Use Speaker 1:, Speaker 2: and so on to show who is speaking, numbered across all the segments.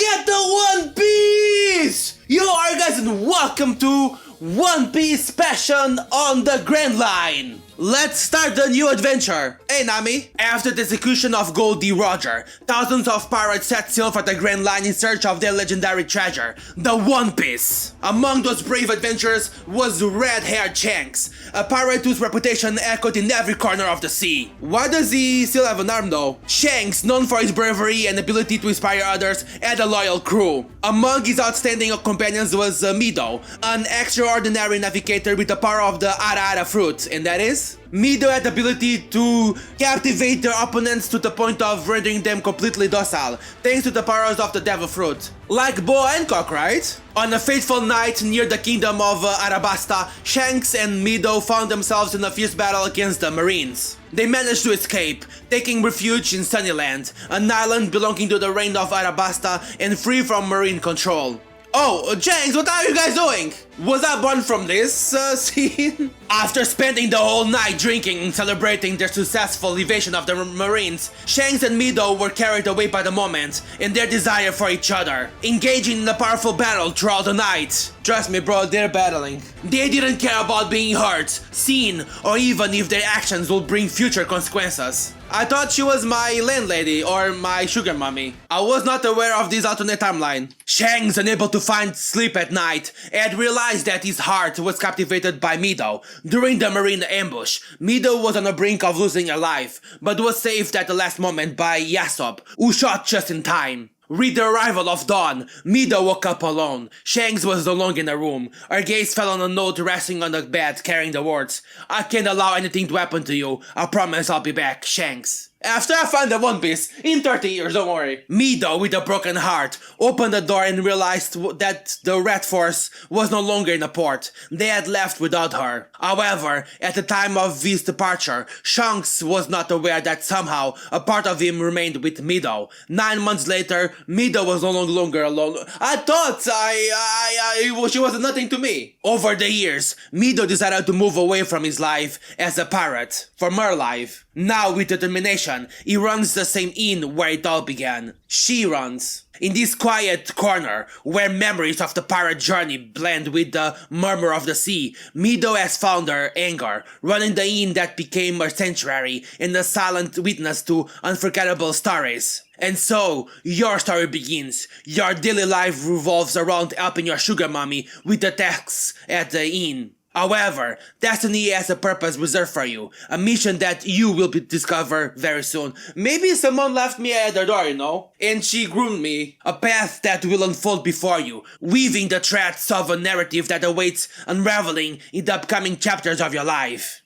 Speaker 1: get the One Piece! Yo, alright guys, and welcome to One Piece Passion on the Grand Line. Let's start the new adventure. Hey Nami, after the execution of Goldie Roger, thousands of pirates set sail for the Grand Line in search of their legendary treasure, the One Piece. Among those brave adventurers was red-haired Shanks, a pirate whose reputation echoed in every corner of the sea. Why does he still have an arm though? Shanks, known for his bravery and ability to inspire others, had a loyal crew. Among his outstanding companions was Midou, an extraordinary navigator with the power of the Ara fruit, and that is? Midou had the ability to captivate their opponents to the point of rendering them completely docile, thanks to the powers of the devil fruit. Like Boa Hancock, right? On a fateful night near the kingdom of Arabasta, Shanks and Midou found themselves in a fierce battle against the Marines. They managed to escape, taking refuge in Sunnyland, an island belonging to the reign of Arabasta and free from Marine control. Oh, Shanks, what are you guys doing? Was I born from this scene? After spending the whole night drinking and celebrating their successful evasion of the Marines, Shanks and Midou were carried away by the moment and their desire for each other, engaging in a powerful battle throughout the night. Trust me bro, they're battling. They didn't care about being hurt, seen, or even if their actions will bring future consequences. I thought she was my landlady or my sugar mommy. I was not aware of this alternate timeline. Shanks, unable to find sleep at night, had realized that his heart was captivated by Midou. During the Marine ambush, Midou was on the brink of losing her life, but was saved at the last moment by Yasop, who shot just in time. With the arrival of dawn, Midou woke up alone. Shanks was no longer in the room. Her gaze fell on a note resting on the bed carrying the words, "I can't allow anything to happen to you. I promise I'll be back, Shanks." After I find the One Piece, in 30 years, don't worry. Midou, with a broken heart, opened the door and realized that the Red Force was no longer in the port. They had left without her. However, at the time of his departure, Shanks was not aware that somehow a part of him remained with Midou. 9 months later, Midou was no longer alone. I thought she was nothing to me. Over the years, Midou decided to move away from his life as a pirate, from her life. Now, with determination, he runs the same inn where it all began. She runs. In this quiet corner, where memories of the pirate journey blend with the murmur of the sea, Midou has found her anchor, running the inn that became her sanctuary and a silent witness to unforgettable stories. And so, your story begins. Your daily life revolves around helping your sugar mommy with the tasks at the inn. However, destiny has a purpose reserved for you, a mission that you will discover very soon. Maybe someone left me at the door, you know? And she groomed me. A path that will unfold before you, weaving the threads of a narrative that awaits unraveling in the upcoming chapters of your life.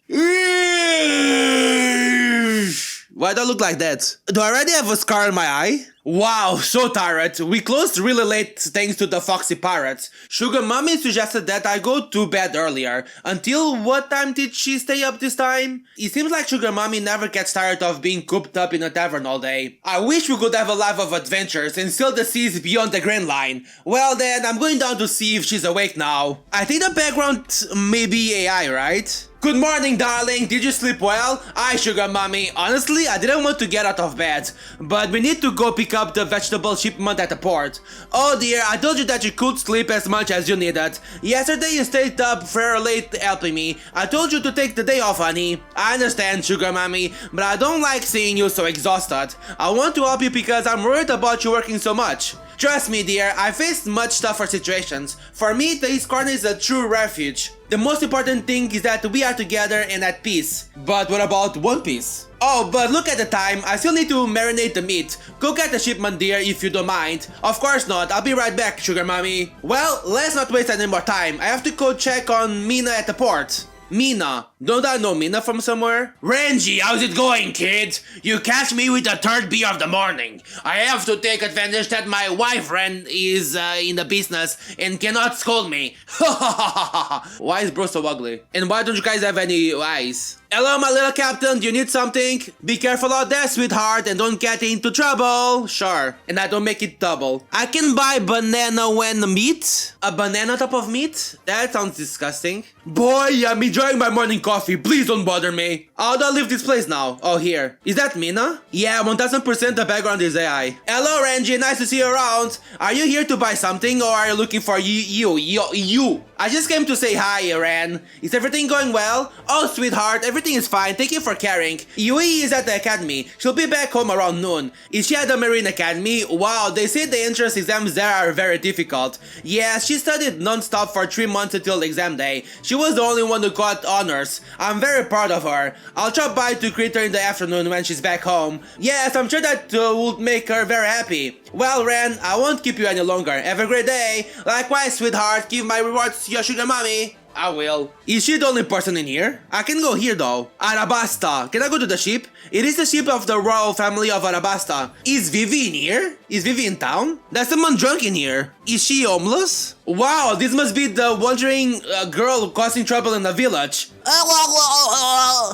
Speaker 1: Why do I look like that? Do I already have a scar in my eye? Wow, so tired. We closed really late thanks to the foxy pirates. Sugar mommy suggested that I go to bed earlier. Until what time did she stay up this time? It seems like Sugar mommy never gets tired of being cooped up in a tavern all day. I wish we could have a life of adventures and sail the seas beyond the Grand Line. Well then, I'm going down to see if she's awake now. I think the background may be AI, right? Good morning, darling. Did you sleep well? Hi, Sugar Mommy. Honestly, I didn't want to get out of bed, but we need to go pick up the vegetable shipment at the port. Oh dear, I told you that you could sleep as much as you needed. Yesterday you stayed up very late helping me. I told you to take the day off, honey. I understand, Sugar Mommy, but I don't like seeing you so exhausted. I want to help you because I'm worried about you working so much. Trust me, dear, I faced much tougher situations. For me, this corner is a true refuge. The most important thing is that we are together and at peace. But what about One Piece? Oh, but look at the time, I still need to marinate the meat. Go get the shipment, dear, if you don't mind. Of course not, I'll be right back, Sugar Mommy. Well, let's not waste any more time. I have to go check on Mina at the port. Mina. Don't I know Mina from somewhere? Renji, how's it going, kid? You catch me with the third beer of the morning. I have to take advantage that my wife friend is in the business and cannot scold me. Why is bro so ugly? And why don't you guys have any eyes? Hello, my little captain, do you need something? Be careful out there, sweetheart, and don't get into trouble. Sure, and I don't make it double. I can buy banana when meat? A banana top of meat? That sounds disgusting. Boy, I'm enjoying my morning coffee. Please don't bother me. How do I leave this place now? Oh, here. Is that Mina? Yeah, 1000% the background is AI. Hello, Renji. Nice to see you around. Are you here to buy something or are you looking for you? I just came to say hi, Ren. Is everything going well? Oh, sweetheart, everything is fine. Thank you for caring. Yui is at the academy. She'll be back home around noon. Is she at the Marine Academy? Wow, they say the entrance exams there are very difficult. Yeah, she studied non-stop for 3 months until exam day. She was the only one who got honors. I'm very proud of her. I'll drop by to greet her in the afternoon when she's back home. Yes, I'm sure that would make her very happy. Well, Ren, I won't keep you any longer. Have a great day. Likewise, sweetheart. Give my rewards to your sugar mommy. I will. Is she the only person in here? I can go here though. Arabasta. Can I go to the ship? It is the ship of the royal family of Arabasta. Is Vivi in here? Is Vivi in town? There's someone drunk in here. Is she homeless? Wow, this must be the wandering girl causing trouble in the village.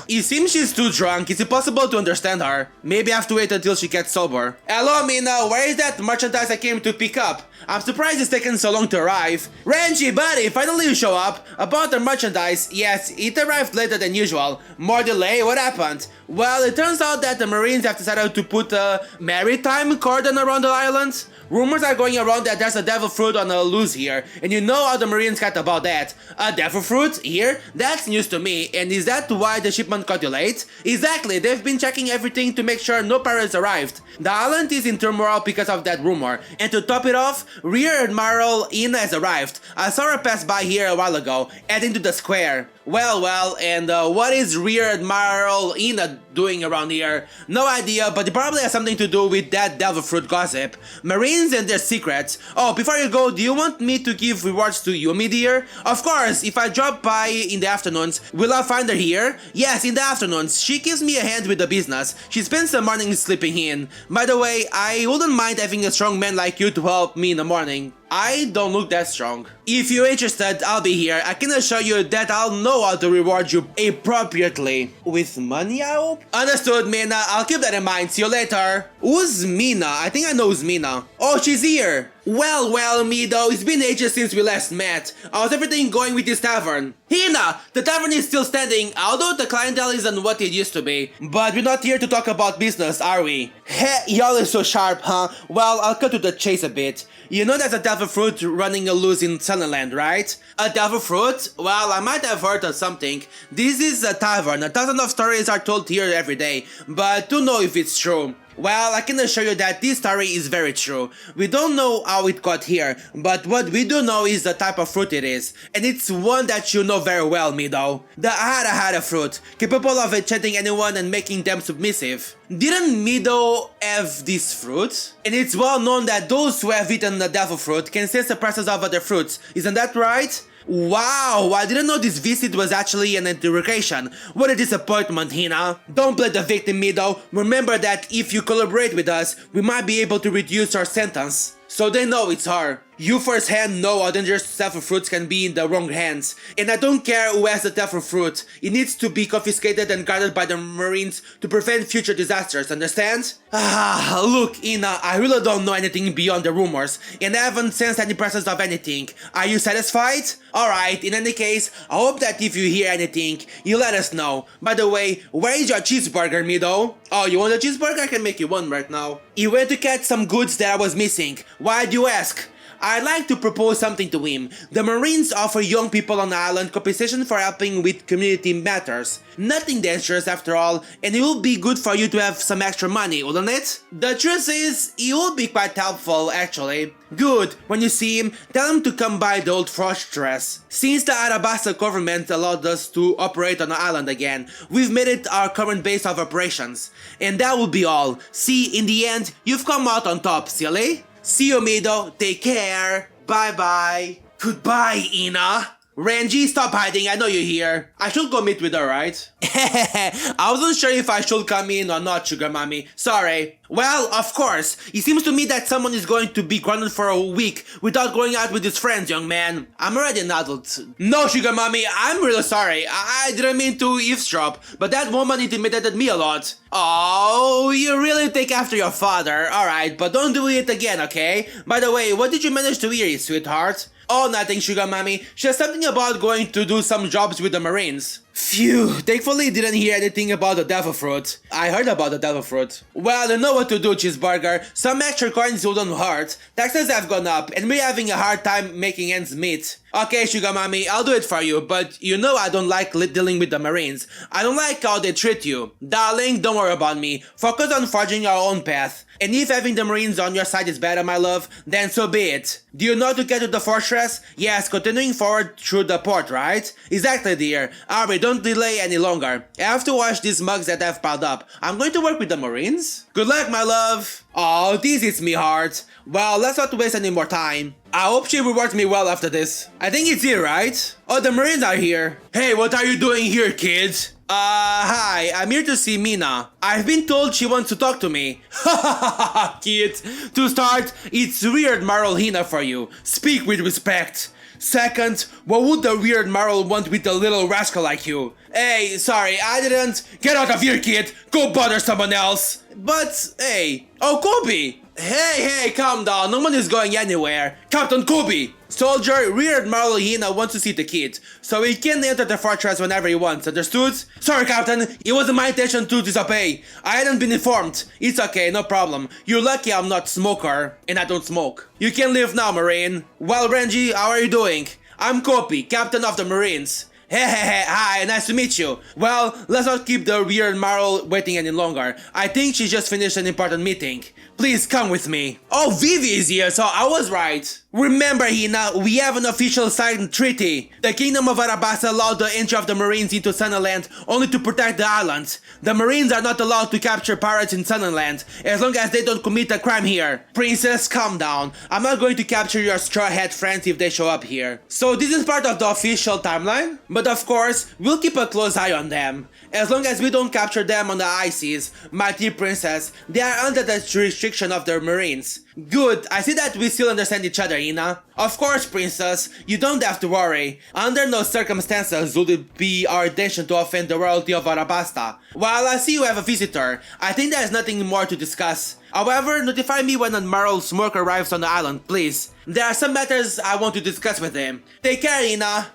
Speaker 1: It seems she's too drunk. It's impossible to understand her. Maybe I have to wait until she gets sober. Hello, Mina. Where is that merchandise I came to pick up? I'm surprised it's taken so long to arrive. Renji, buddy, finally you show up. About the merchandise, yes, it arrived later than usual. More delay? What happened? Well, it turns out that the Marines have decided to put a maritime cordon around the island. Rumors are going around that there's a devil fruit on a loose here, and you know how the Marines got about that. A devil fruit? Here? That's news to me, and is that why the shipment got delayed? Exactly, they've been checking everything to make sure no pirates arrived. The island is in turmoil because of that rumor, and to top it off, Rear Admiral Ina has arrived. I saw her pass by here a while ago, heading to the square. Well, and what is Rear Admiral Ina doing around here? No idea, but it probably has something to do with that devil fruit gossip. Marines and their secrets. Oh, before you go, do you want me to give rewards to Yumi, dear? Of course, if I drop by in the afternoons, will I find her here? Yes, in the afternoons. She gives me a hand with the business. She spends the mornings sleeping in. By the way, I wouldn't mind having a strong man like you to help me in the morning. I don't look that strong. If you're interested, I'll be here. I can assure you that I'll know how to reward you appropriately. With money, I hope? Understood, Mina. I'll keep that in mind. See you later. Who's Mina? I think I know who's Mina. Oh, she's here. Well, Midou, it's been ages since we last met. How's everything going with this tavern? Hina, the tavern is still standing, although the clientele isn't what it used to be. But we're not here to talk about business, are we? Heh, y'all is so sharp, huh? Well, I'll cut to the chase a bit. You know there's a devil fruit running loose in Sunnyland, right? A devil fruit? Well, I might have heard of something. This is a tavern. 1,000 of stories are told here every day, but to know if it's true. Well, I can assure you that this story is very true. We don't know how it got here, but what we do know is the type of fruit it is. And it's one that you know very well, Midou. The hara fruit, capable of enchanting anyone and making them submissive. Didn't Midou have this fruit? And it's well known that those who have eaten the devil fruit can sense the presence of other fruits, isn't that right? Wow, I didn't know this visit was actually an interrogation. What a disappointment, Hina. Don't blame the victim, Midou. Remember that if you collaborate with us, we might be able to reduce our sentence. So they know it's her. You firsthand know how dangerous devil fruits can be in the wrong hands. And I don't care who has the devil fruit. It needs to be confiscated and guarded by the Marines to prevent future disasters, understand? Look, Ina, I really don't know anything beyond the rumors, and I haven't sensed any presence of anything. Are you satisfied? Alright, in any case, I hope that if you hear anything, you let us know. By the way, where is your cheeseburger, Midou? Oh, you want a cheeseburger? I can make you one right now. He went to catch some goods that I was missing. Why do you ask? I'd like to propose something to him. The Marines offer young people on the island compensation for helping with community matters. Nothing dangerous after all, and it will be good for you to have some extra money, wouldn't it? The truth is, it will be quite helpful, actually. Good, when you see him, tell him to come by the old fortress. Since the Arabasta government allowed us to operate on the island again, we've made it our current base of operations. And that will be all. See, in the end, you've come out on top, silly. See you, Midou. Take care. Bye-bye. Goodbye, Ina. Renji, stop hiding, I know you're here. I should go meet with her, right? I wasn't sure if I should come in or not, Sugar Mommy. Sorry. Well, of course. It seems to me that someone is going to be grounded for a week without going out with his friends, young man. I'm already an adult. No, Sugar Mommy, I'm really sorry. I didn't mean to eavesdrop, but that woman intimidated me a lot. Oh, you really take after your father. Alright, but don't do it again, okay? By the way, what did you manage to hear, sweetheart? Oh, nothing, Sugar Mommy. She has something about going to do some jobs with the Marines. Phew, thankfully didn't hear anything about the devil fruit. I heard about the devil fruit. Well, you know what to do, Cheeseburger. Some extra coins wouldn't hurt. Taxes have gone up, and we're having a hard time making ends meet. Okay, Sugar Mommy, I'll do it for you, but you know I don't like dealing with the Marines. I don't like how they treat you. Darling, don't worry about me. Focus on forging our own path. And if having the Marines on your side is better, my love, then so be it. Do you know how to get to the fortress? Yes, continuing forward through the port, right? Exactly, dear. Hurry, don't delay any longer. I have to wash these mugs that I've piled up. I'm going to work with the Marines. Good luck, my love. Oh, this hits me hard. Well, let's not waste any more time. I hope she rewards me well after this. I think it's here, right? Oh, the Marines are here. Hey, what are you doing here, kids? Hi, I'm here to see Mina. I've been told she wants to talk to me. Hahaha, kid. To start, it's weird moral Hina for you. Speak with respect. Second, what would the weird moral want with a little rascal like you? Hey, sorry, I didn't. Get out of here, kid. Go bother someone else. But, hey. Oh, Kobe. Hey, calm down. No one is going anywhere. Captain Kobe. Soldier, weird moral Hina wants to see the kid, so he can enter the fortress whenever he wants, understood? Sorry, Captain, it wasn't my intention to disobey. I hadn't been informed. It's okay, no problem. You're lucky I'm not smoker, and I don't smoke. You can leave now, Marine. Well, Renji, how are you doing? I'm Kopi, Captain of the Marines. Hey, hi, nice to meet you. Well, let's not keep the weird Marl waiting any longer. I think she just finished an important meeting. Please come with me. Oh, Vivi is here, so I was right. Remember, Hina, we have an official signed treaty. The Kingdom of Arabasta allowed the entry of the Marines into Sunnyland only to protect the islands. The Marines are not allowed to capture pirates in Sunnyland, as long as they don't commit a crime here. Princess, calm down. I'm not going to capture your straw hat friends if they show up here. So this is part of the official timeline? But of course, we'll keep a close eye on them. As long as we don't capture them on the high seas, my dear princess, they are under the jurisdiction of the Marines. Good, I see that we still understand each other, Ina. Of course, princess, you don't have to worry. Under no circumstances would it be our intention to offend the royalty of Arabasta. Well, I see you have a visitor. I think there is nothing more to discuss. However, notify me when Admiral Smirk arrives on the island, please. There are some matters I want to discuss with him. Take care, Ina.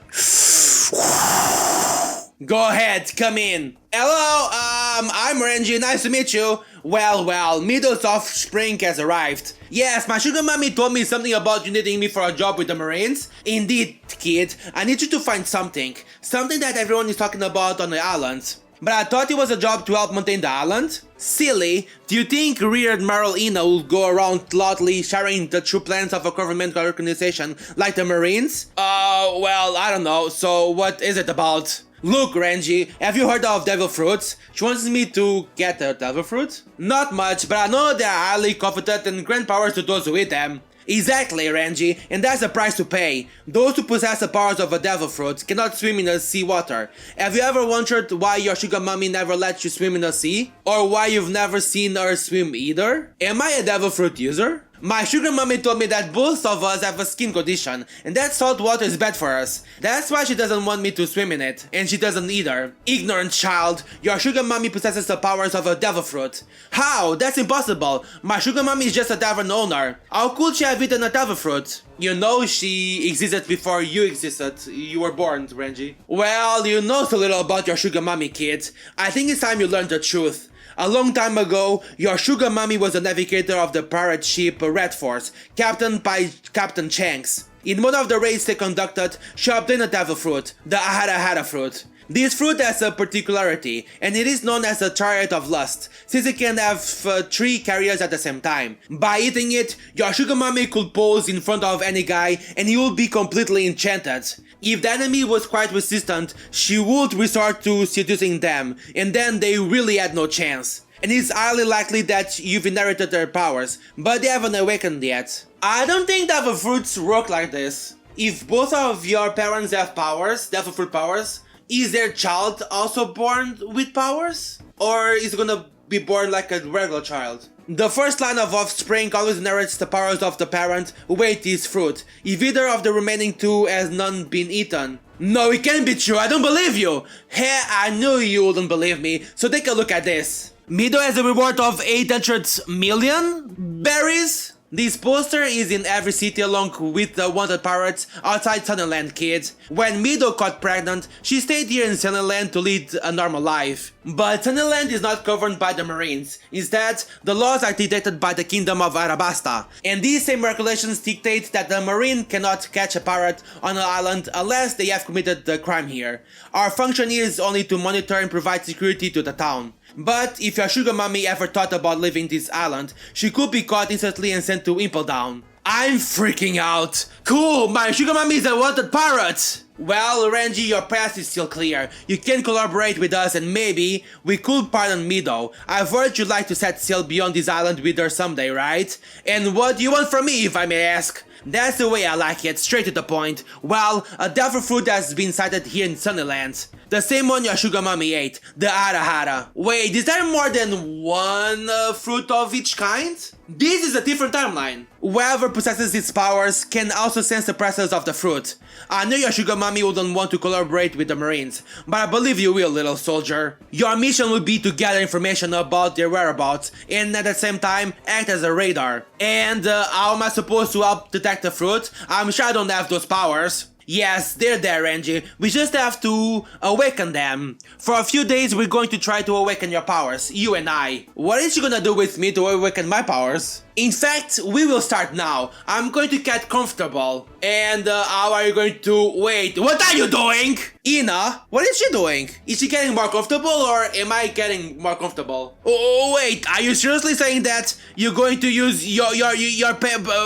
Speaker 1: Go ahead, come in. Hello, I'm Renji, nice to meet you. Well, Midou's offspring has arrived. Yes, my sugar mommy told me something about you needing me for a job with the Marines. Indeed, kid, I need you to find something. Something that everyone is talking about on the island. But I thought it was a job to help maintain the island? Silly. Do you think Rear Admiral Ina will go around loudly sharing the true plans of a governmental organization like the Marines? Well, I don't know. So what is it about? Look, Renji, have you heard of devil fruits? She wants me to get a devil fruit? Not much, but I know they are highly coveted and grant powers to those who eat them. Exactly, Renji, and that's the price to pay. Those who possess the powers of a devil fruit cannot swim in the sea water. Have you ever wondered why your sugar mommy never lets you swim in the sea? Or why you've never seen her swim either? Am I a devil fruit user? My sugar mommy told me that both of us have a skin condition, and that salt water is bad for us. That's why she doesn't want me to swim in it, and she doesn't either. Ignorant child, your sugar mommy possesses the powers of a devil fruit. How? That's impossible. My sugar mommy is just a tavern owner. How could she have eaten a devil fruit? You know she existed before you existed. You were born, Renji. Well, you know so little about your sugar mommy, kid. I think it's time you learned the truth. A long time ago, your sugar mommy was a navigator of the pirate ship Red Force, captained by Captain Shanks. In one of the raids they conducted, she obtained a devil fruit, the Ahara fruit. This fruit has a particularity, and it is known as the Chariot of Lust, since it can have 3 carriers at the same time. By eating it, your sugar mommy could pose in front of any guy, and he would be completely enchanted. If the enemy was quite resistant, she would resort to seducing them, and then they really had no chance. And it's highly likely that you've inherited their powers, but they haven't awakened yet. I don't think devil fruits work like this. if both of your parents have powers, devil fruit powers, is their child also born with powers? Or is it gonna be born like a regular child? The first line of offspring always narrates the powers of the parent who ate this fruit, if either of the remaining two has none been eaten. No, it can't be true, I don't believe you! Hey, I knew you wouldn't believe me, so take a look at this. Midou has a reward of 800 million berries? This poster is in every city along with the wanted pirates outside Sunnyland, kids. When Midou got pregnant, she stayed here in Sunnyland to lead a normal life. But Sunnyland is not governed by the Marines. Instead, the laws are dictated by the Kingdom of Arabasta. And these same regulations dictate that the Marine cannot catch a pirate on an island unless they have committed the crime here. Our function is only to monitor and provide security to the town. But if your sugar mommy ever thought about leaving this island, she could be caught instantly and sent to Impel Down. I'm freaking out! Cool, my sugar mommy is a wanted pirate! Well, Renji, your past is still clear. You can collaborate with us and maybe we could pardon Midou. I've heard you'd like to set sail beyond this island with her someday, right? And what do you want from me, if I may ask? That's the way I like it, straight to the point. Well, a devil fruit has been sighted here in Sunnyland. The same one your sugar mommy ate, the Arahara. Wait, is there more than one fruit of each kind? This is a different timeline. Whoever possesses its powers can also sense the presence of the fruit. I know your sugar mommy wouldn't want to collaborate with the Marines, but I believe you will, little soldier. Your mission will be to gather information about their whereabouts and at the same time act as a radar. And how am I supposed to help detect the fruit? I'm sure I don't have those powers. Yes, they're there, Renji. We just have to awaken them. For a few days, we're going to try to awaken your powers, you and I. What is she gonna do with me to awaken my powers? In fact, we will start now. I'm going to get comfortable. And how are you going to... Wait, what are you doing? Ina, what is she doing? Is she getting more comfortable or am I getting more comfortable? Oh, wait, are you seriously saying that you're going to use your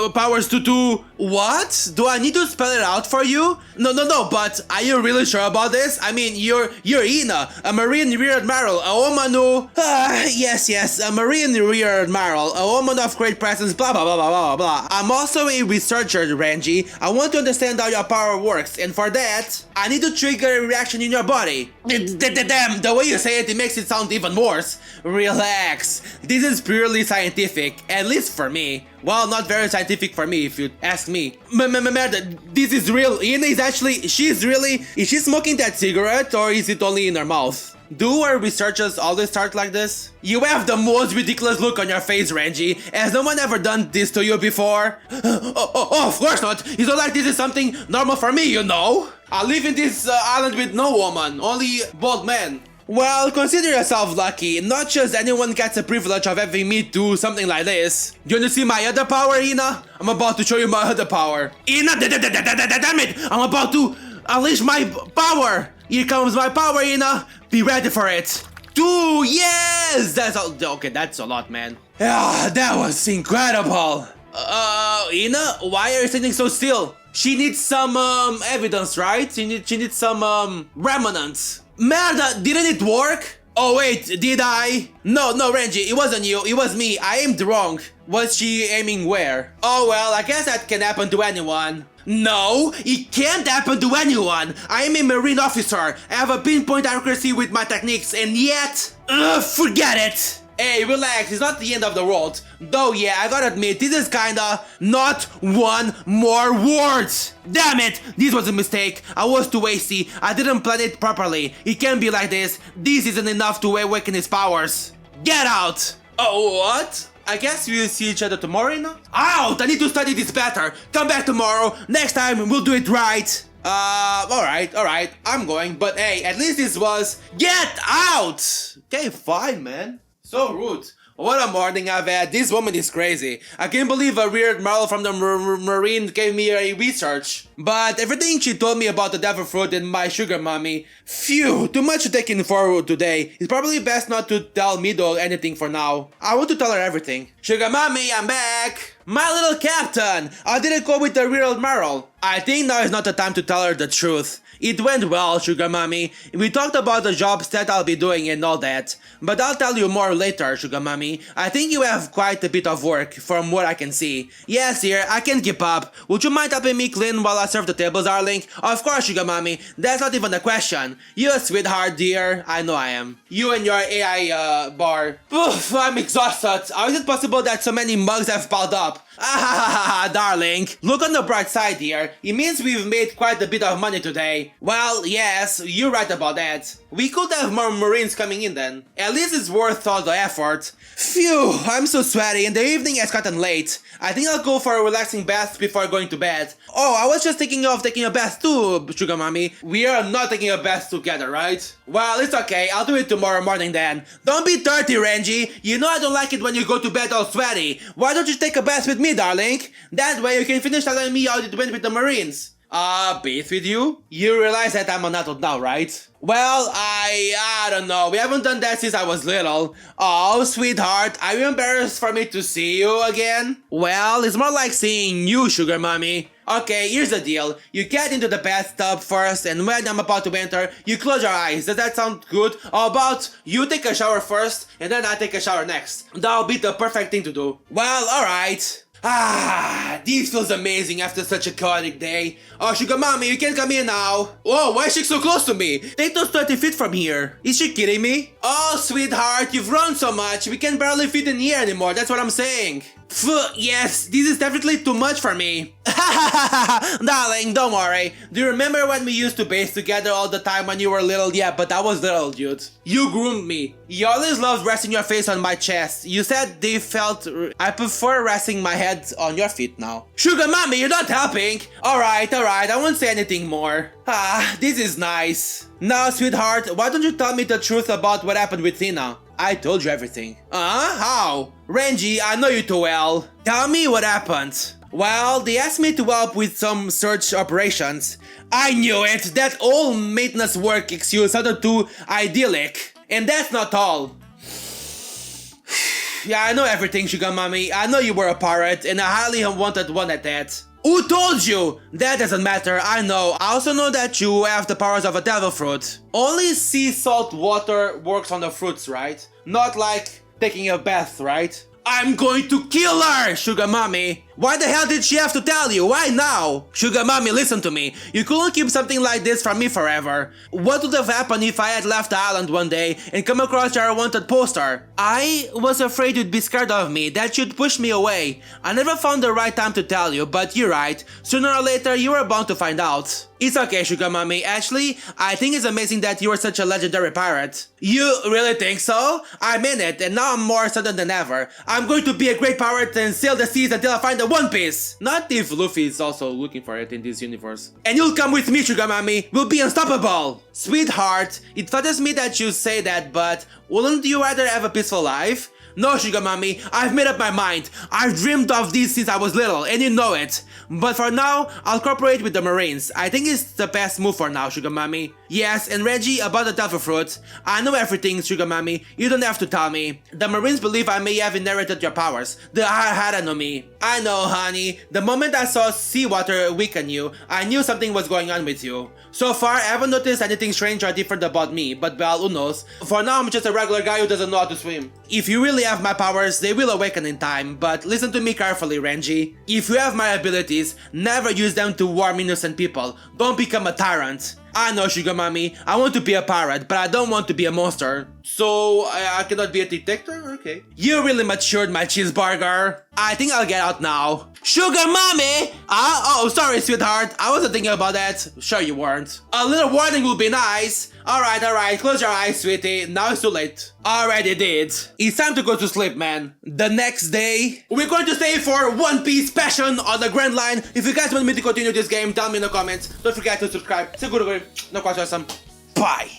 Speaker 1: powers to do... What? Do I need to spell it out for you? No, but are you really sure about this? I mean, you're Ina, a Marine Rear Admiral, a woman who... yes, a Marine Rear Admiral, a woman of great presence, blah blah blah blah blah blah. I'm also a researcher, Renji. I want to understand how your power works, and for that, I need to trigger a reaction in your body. Damn, the way you say it makes it sound even worse. Relax. This is purely scientific, at least for me. Well, not very scientific for me, if you ask me. Merda, this is real. Ina is actually, is she smoking that cigarette, or is it only in her mouth? Do our researchers always start like this? You have the most ridiculous look on your face, Renji. Has no one ever done this to you before? Oh, of course not. It's not like this is something normal for me, you know? I live in this island with no woman, only bald men. Well, consider yourself lucky. Not just anyone gets the privilege of having me do something like this. Do you want to see my other power, Ina? I'm about to show you my other power. Ina, damn it! I'm about to unleash my power! Here comes my power, Ina! Be ready for it! 2, yes! That's all. Okay, that's a lot, man. Ah, that was incredible! Ina, why are you sitting so still? She needs some, evidence, right? She needs some, remnants. Merda, didn't it work? Oh wait, did I? No, Renji, it wasn't you, it was me. I aimed wrong. Was she aiming where? Oh well, I guess that can happen to anyone. No, it can't happen to anyone! I am a Marine officer, I have a pinpoint accuracy with my techniques, and yet... forget it! Hey, relax, it's not the end of the world. Though yeah, I gotta admit, this is kinda not one more words! Damn it, this was a mistake, I was too hasty, I didn't plan it properly. It can't be like this, this isn't enough to awaken his powers. Get out! Oh, what? I guess we'll see each other tomorrow, you know? Out! I need to study this better! Come back tomorrow! Next time we'll do it right! Alright, I'm going, but hey, at least this was... Get out! Okay, fine, man. So rude. What a morning I've had. This woman is crazy. I can't believe a weird Marl from the Marine gave me a research. But everything she told me about the devil fruit and my sugar mommy, phew, too much to take in forward today. It's probably best not to tell Midou anything for now. I want to tell her everything. Sugar mommy, I'm back! My little captain! I didn't go with the real Merle. I think now is not the time to tell her the truth. It went well, Sugar Mommy. We talked about the jobs that I'll be doing and all that. But I'll tell you more later, Sugar Mommy. I think you have quite a bit of work, from what I can see. Yes, dear, I can keep up. Would you mind helping me clean while I serve the tables, darling? Of course, Sugar Mommy. That's not even a question. You're a sweetheart, dear. I know I am. You and your AI, bar. Oof, I'm exhausted. How is it possible that so many mugs have piled up? Ah, darling. Look on the bright side here. It means we've made quite a bit of money today. Well, yes, you're right about that. We could have more Marines coming in then. At least it's worth all the effort. Phew, I'm so sweaty and the evening has gotten late. I think I'll go for a relaxing bath before going to bed. Oh, I was just thinking of taking a bath too, Sugar Mommy. We are not taking a bath together, right? Well, it's okay. I'll do it tomorrow morning then. Don't be dirty, Renji. You know I don't like it when you go to bed all sweaty. Why don't you take a bath with me, darling? That way you can finish telling me how it went with the Marines. Bathe with you? You realize that I'm an adult now, right? Well, I don't know. We haven't done that since I was little. Oh, sweetheart, are you embarrassed for me to see you again? Well, it's more like seeing you, Sugar Mommy. Okay, here's the deal. You get into the bathtub first, and when I'm about to enter, you close your eyes. Does that sound good? How about you take a shower first, and then I take a shower next? That'll be the perfect thing to do. Well, alright. This feels amazing after such a chaotic day. Oh, Sugar Mommy, you can come in now. Whoa, why is she so close to me? Take those 30 feet from here. Is she kidding me? Oh, sweetheart, you've grown so much. We can barely fit in here anymore. That's what I'm saying. Phew, yes, this is definitely too much for me. Darling, don't worry. Do you remember when we used to bathe together all the time when you were little? Yeah, but I was little, dude. You groomed me. You always loved resting your face on my chest. You said they felt... I prefer resting my head on your feet now. Sugar Mommy, you're not helping. Alright, I won't say anything more. This is nice. Now, sweetheart, why don't you tell me the truth about what happened with Tina? I told you everything. How? Renji, I know you too well. Tell me what happened. Well, they asked me to help with some search operations. I knew it! That all maintenance work excuse sounded too idyllic. And that's not all. Yeah, I know everything, Sugar Mommy. I know you were a pirate, and a highly unwanted one at that. Who told you? That doesn't matter, I know. I also know that you have the powers of a devil fruit. Only sea salt water works on the fruits, right? Not like taking a bath, right? I'm going to kill her, Sugar Mommy! Why the hell did she have to tell you? Why now? Sugar Mommy, listen to me. You couldn't keep something like this from me forever. What would have happened if I had left the island one day and come across your wanted poster? I was afraid you'd be scared of me, that you'd push me away. I never found the right time to tell you, but you're right. Sooner or later, you are bound to find out. It's okay, Sugar Mommy. Actually, I think it's amazing that you are such a legendary pirate. You really think so? I mean it, and now I'm more certain than ever. I'm going to be a great pirate and sail the seas until I find the One Piece. Not if Luffy is also looking for it in this universe. And you'll come with me, Sugar Mommy. We'll be unstoppable. Sweetheart, it flatters me that you say that, but wouldn't you rather have a peaceful life? No, Sugar Mommy, I've made up my mind. I've dreamed of this since I was little, and you know it. But for now, I'll cooperate with the Marines. I think it's the best move for now, Sugar Mommy. Yes, and Reggie, about the devil fruit. I know everything, Sugar Mommy. You don't have to tell me. The Marines believe I may have inherited your powers. The harem on me. I know, honey. The moment I saw seawater weaken you, I knew something was going on with you. So far, I haven't noticed anything strange or different about me, but well, who knows. For now, I'm just a regular guy who doesn't know how to swim. If you really have my powers, they will awaken in time, but listen to me carefully, Renji. If you have my abilities, never use them to harm innocent people. Don't become a tyrant. I know, Sugar Mommy, I want to be a pirate, but I don't want to be a monster. So, I cannot be a detective? Okay. You really matured, my cheeseburger. I think I'll get out now. Sugar Mommy! Oh, sorry, sweetheart. I wasn't thinking about that. Sure you weren't. A little warning would be nice. Alright, close your eyes, sweetie. Now it's too late. Already did. It's time to go to sleep, man. The next day, we're going to stay for One Piece Passion on the Grand Line. If you guys want me to continue this game, tell me in the comments. Don't forget to subscribe. Say good, no question. Bye.